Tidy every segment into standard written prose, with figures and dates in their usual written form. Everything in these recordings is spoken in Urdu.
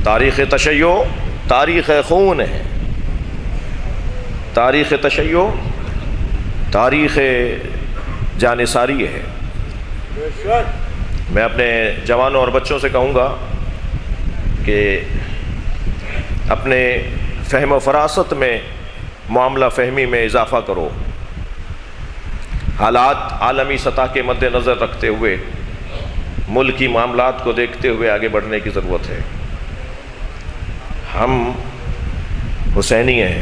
تاریخ تشیع تاریخ خون ہے، تاریخ تشیع تاریخ جانثاری ہے۔ میں اپنے جوانوں اور بچوں سے کہوں گا کہ اپنے فہم و فراست میں، معاملہ فہمی میں اضافہ کرو، حالات عالمی سطح کے مد نظر رکھتے ہوئے، ملکی معاملات کو دیکھتے ہوئے آگے بڑھنے کی ضرورت ہے۔ ہم حسینی ہیں،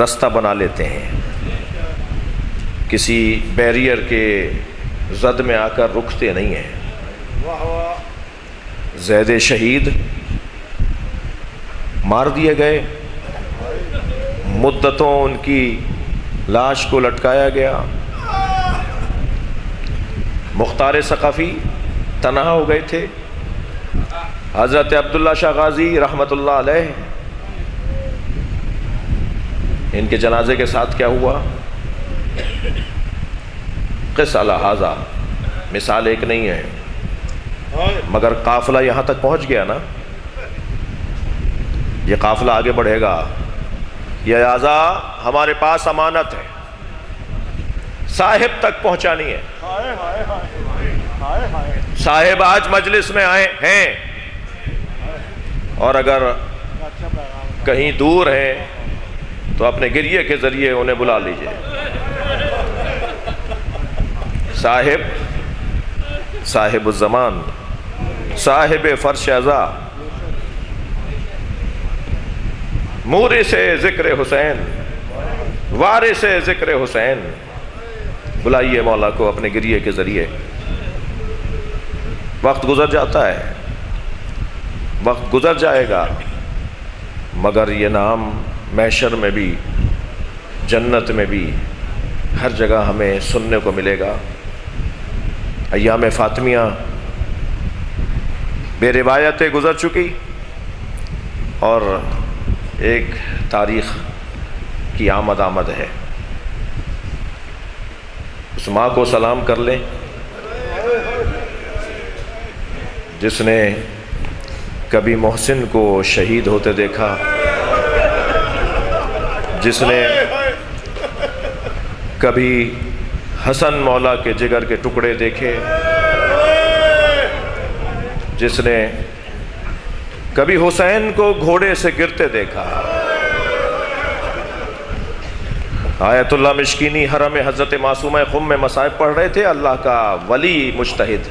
رستہ بنا لیتے ہیں، کسی بیریئر کے زد میں آ کر رکتے نہیں ہیں۔ زید شہید مار دیے گئے، مدتوں ان کی لاش کو لٹکایا گیا، مختار ثقفی تنہا ہو گئے تھے، حضرت عبداللہ شاہ غازی رحمۃ اللہ علیہ، ان کے جنازے کے ساتھ کیا ہوا؟ قس علی ھذا، مثال ایک نہیں ہے، مگر قافلہ یہاں تک پہنچ گیا نا، یہ قافلہ آگے بڑھے گا۔ یہ اعضا ہمارے پاس امانت ہے، صاحب تک پہنچانی ہے۔ صاحب آج مجلس میں آئے ہیں، اور اگر کہیں دور ہیں تو اپنے گریے کے ذریعے انہیں بلا لیجئے۔ صاحب الزمان، صاحب فرش ازا، مورث ذکر حسین، وارث ذکر حسین، بلائیے مولا کو اپنے گریے کے ذریعے۔ وقت گزر جاتا ہے، وقت گزر جائے گا، مگر یہ نام محشر میں بھی، جنت میں بھی، ہر جگہ ہمیں سننے کو ملے گا۔ ایام فاطمیہ بے روایتیں گزر چکی، اور ایک تاریخ کی آمد ہے۔ اس ماں کو سلام کر لیں جس نے کبھی محسن کو شہید ہوتے دیکھا، جس نے کبھی حسن مولا کے جگر کے ٹکڑے دیکھے، جس نے کبھی حسین کو گھوڑے سے گرتے دیکھا۔ آیت اللہ مشکینی حرم حضرت معصومہ خم میں مصائب پڑھ رہے تھے، اللہ کا ولی مجتہد،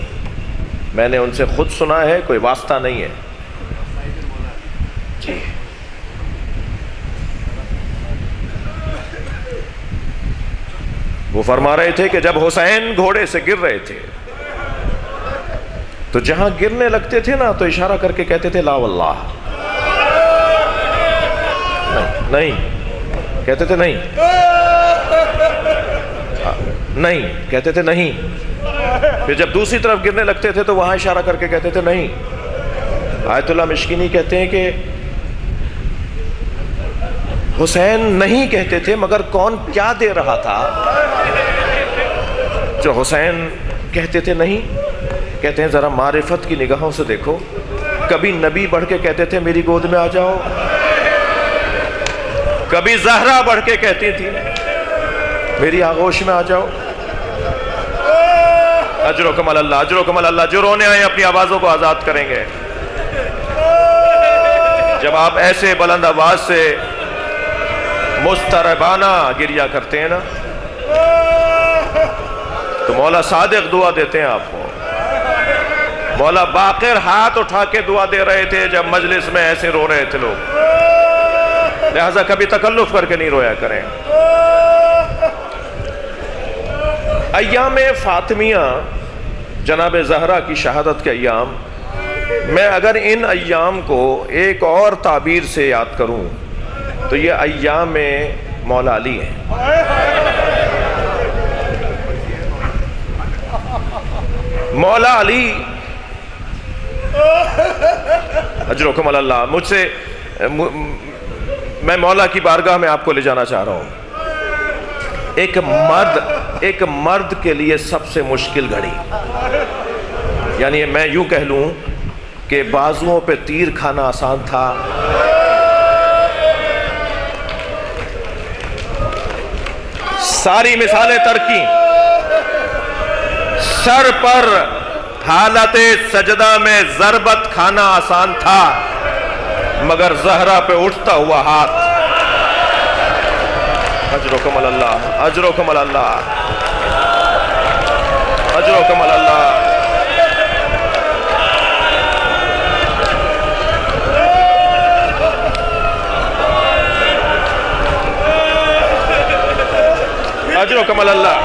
میں نے ان سے خود سنا ہے، کوئی واسطہ نہیں ہے جی۔ وہ فرما رہے تھے کہ جب حسین گھوڑے سے گر رہے تھے تو جہاں گرنے لگتے تھے نا تو اشارہ کر کے کہتے تھے لا واللہ، نہیں کہتے تھے، نہیں کہتے تھے، نہیں۔ پھر جب دوسری طرف گرنے لگتے تھے تو وہاں اشارہ کر کے کہتے تھے نہیں۔ آیت اللہ مشکینی کہتے ہیں کہ حسین نہیں کہتے تھے، مگر کون کیا دے رہا تھا جو حسین کہتے تھے نہیں؟ کہتے ہیں ذرا معرفت کی نگاہوں سے دیکھو، کبھی نبی بڑھ کے کہتے تھے میری گود میں آ جاؤ، کبھی زہرا بڑھ کے کہتی تھی میری آغوش میں آ جاؤ۔ اجرکم اللہ، اجرکم اللہ، جو رونے آئے اپنی آوازوں کو آزاد کریں گے۔ جب آپ ایسے بلند آواز سے مستربانہ گریہ کرتے ہیں نا تو مولا صادق دعا دیتے ہیں آپ کو۔ مولا باقر ہاتھ اٹھا کے دعا دے رہے تھے جب مجلس میں ایسے رو رہے تھے لوگ، لہذا کبھی تکلف کر کے نہیں رویا کریں۔ ایام فاطمیہ، جناب زہرا کی شہادت کے ایام، میں اگر ان ایام کو ایک اور تعبیر سے یاد کروں تو یہ ایام مولا علی ہیں۔ مولا علی، اجرکم اللہ، مجھ سے میں مولا کی بارگاہ میں آپ کو لے جانا چاہ رہا ہوں۔ ایک مرد کے لیے سب سے مشکل گھڑی، یعنی میں یوں کہہ لوں کہ بازوؤں پہ تیر کھانا آسان تھا، ساری مثالیں ترکی، سر پر حالت سجدہ میں ضربت کھانا آسان تھا، مگر زہرا پہ اٹھتا ہوا ہاتھ، اجرکم اللہ، اجرکم اللہ، اجرکم اللہ۔ اجرکم اللہ۔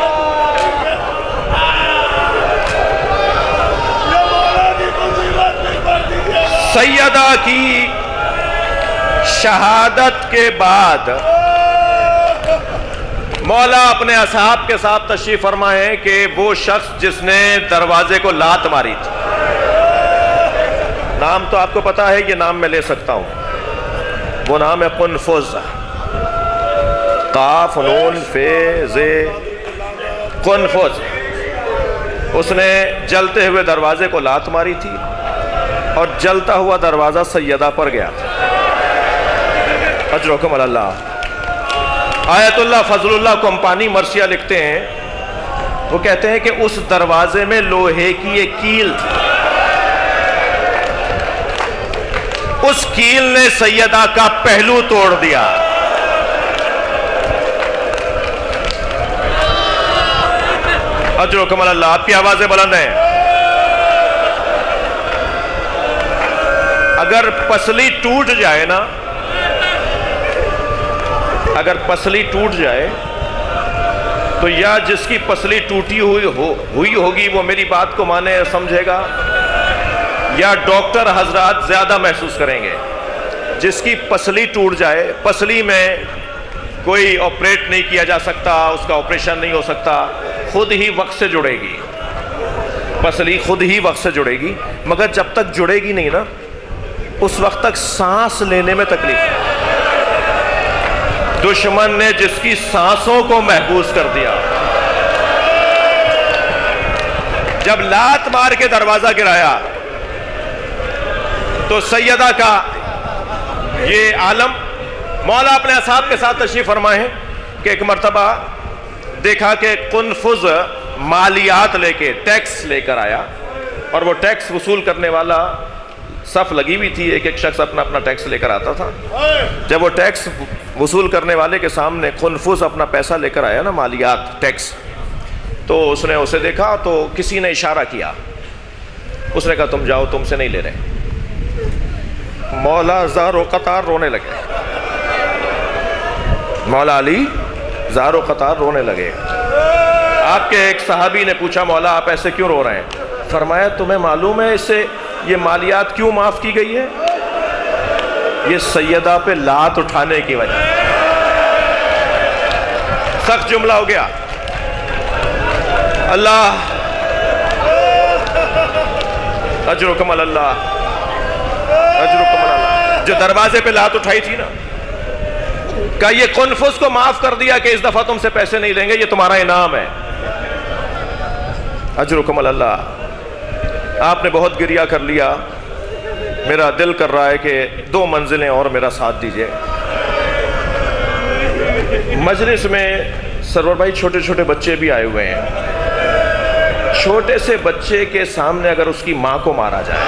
سیدہ کی شہادت کے بعد مولا اپنے اصحاب کے ساتھ تشریف فرمائے کہ وہ شخص جس نے دروازے کو لات ماری تھی، نام تو آپ کو پتا ہے، یہ نام میں لے سکتا ہوں، وہ نام ہے قنفذ، قاف نون فے زے، قنفذ۔ اس نے جلتے ہوئے دروازے کو لات ماری تھی اور جلتا ہوا دروازہ سیدہ پر گیا تھا۔ اجرکم اللہ۔ آیت اللہ فضل اللہ کمپانی مرثیہ لکھتے ہیں، وہ کہتے ہیں کہ اس دروازے میں لوہے کی ایک کیل تھی، اس کیل نے سیدہ کا پہلو توڑ دیا۔ اجرکم اللہ۔ آپ کی آوازیں بلند ہیں۔ اگر پسلی ٹوٹ جائے نا، اگر پسلی ٹوٹ جائے تو یا جس کی پسلی ٹوٹی ہوئی ہوگی وہ میری بات کو مانے سمجھے گا، یا ڈاکٹر حضرات زیادہ محسوس کریں گے۔ جس کی پسلی ٹوٹ جائے، پسلی میں کوئی آپریٹ نہیں کیا جا سکتا، اس کا آپریشن نہیں ہو سکتا، خود ہی وقت سے جڑے گی، پسلی خود ہی وقت سے جڑے گی، مگر جب تک جڑے گی نہیں نا، اس وقت تک سانس لینے میں تکلیف ہے۔ دشمن نے جس کی سانسوں کو محبوس کر دیا، جب لات مار کے دروازہ گرایا تو سیدہ کا یہ عالم، مولا اپنے اصحاب کے ساتھ تشریف فرمائے ہیں کہ ایک مرتبہ دیکھا کہ قنفذ مالیات لے کے، ٹیکس لے کر آیا، اور وہ ٹیکس وصول کرنے والا صف لگی ہوئی تھی، ایک ایک شخص اپنا اپنا ٹیکس لے کر آتا تھا۔ جب وہ ٹیکس وصول کرنے والے کے سامنے قنفذ اپنا پیسہ لے کر آیا نا، مالیات، ٹیکس، تو اس نے اسے دیکھا تو کسی نے اشارہ کیا، اس نے کہا تم جاؤ، تم سے نہیں لے رہے۔ مولا زار و قطار رونے لگے، مولا علی زار و قطار رونے لگے۔ آپ کے ایک صحابی نے پوچھا مولا آپ ایسے کیوں رو رہے ہیں؟ فرمایا تمہیں معلوم ہے اس سے یہ مالیات کیوں معاف کی گئی ہے؟ یہ سیدہ پہ لات اٹھانے کی وجہ۔ سخت جملہ ہو گیا۔ اللہ اجرکم اللہ، اجرکم اللہ۔ جو دروازے پہ لات اٹھائی تھی نا، کہا یہ قنفذ کو معاف کر دیا کہ اس دفعہ تم سے پیسے نہیں لیں گے، یہ تمہارا انعام ہے۔ اجرکم اللہ۔ آپ نے بہت گریہ کر لیا، میرا دل کر رہا ہے کہ 2 منزلیں اور میرا ساتھ دیجئے۔ مجلس میں سرور بھائی چھوٹے چھوٹے بچے بھی آئے ہوئے ہیں، چھوٹے سے بچے کے سامنے اگر اس کی ماں کو مارا جائے،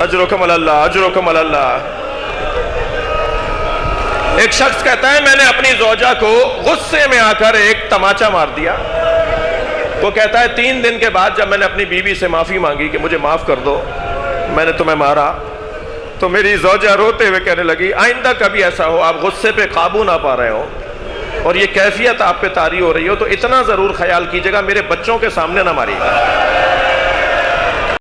اجرکم اللہ، اجرکم اللہ۔ ایک شخص کہتا ہے میں نے اپنی زوجہ کو غصے میں آ کر ایک تماچا مار دیا۔ وہ کہتا ہے 3 دن کے بعد جب میں نے اپنی بیوی سے معافی مانگی کہ مجھے معاف کر دو، میں نے تمہیں مارا، تو میری زوجہ روتے ہوئے کہنے لگی آئندہ کبھی ایسا ہو آپ غصے پہ قابو نہ پا رہے ہو اور یہ کیفیت آپ پہ طاری ہو رہی ہو تو اتنا ضرور خیال کیجیے گا میرے بچوں کے سامنے نہ ماریے گا۔